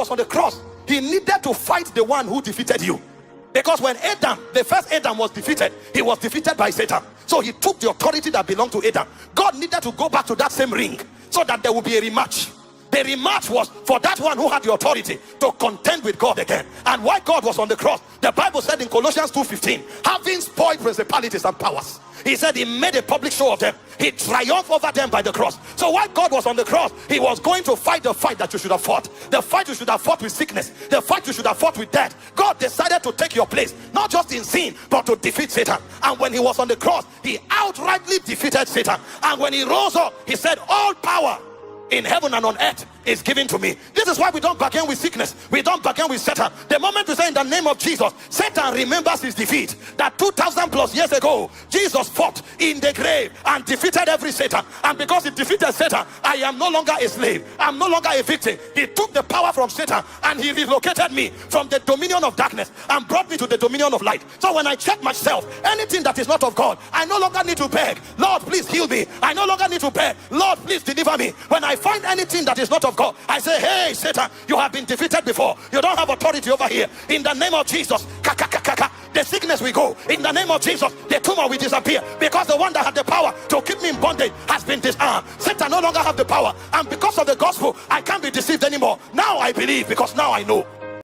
was on the cross, he needed to fight the one who defeated you. Because when Adam, the first Adam, was defeated, he was defeated by Satan. So he took the authority that belonged to Adam. God needed to go back to that same ring so that there would be a rematch. The rematch was for that one who had the authority to contend with God again. And why God was on the cross, the Bible said in Colossians 2:15, having spoiled principalities and powers, he said he made a public show of them. He triumphed over them by the cross. So while God was on the cross, he was going to fight the fight that you should have fought. The fight you should have fought with sickness. The fight you should have fought with death. God decided to take your place, not just in sin, but to defeat Satan. And when he was on the cross, he outrightly defeated Satan. And when he rose up, he said, all power in heaven and on earth is given to me. This is why we don't bargain with sickness. We don't bargain with Satan. The moment we say in the name of Jesus, Satan remembers his defeat. That 2,000 plus years ago, Jesus fought in the grave and defeated every Satan. And because he defeated Satan, I am no longer a slave. I'm no longer a victim. He took the power from Satan and he relocated me from the dominion of darkness and brought me to the dominion of light. So when I check myself, anything that is not of God, I no longer need to beg, Lord, please heal me. I no longer need to beg, Lord, please deliver me. When I find anything that is not of God, I say, hey Satan, you have been defeated before. You don't have authority over here. In the name of Jesus, the sickness will go. In the name of Jesus, the tumor will disappear. Because the one that had the power to keep me in bondage has been disarmed. Satan no longer have the power. And because of the gospel, I can't be deceived anymore. Now I believe, because now I know.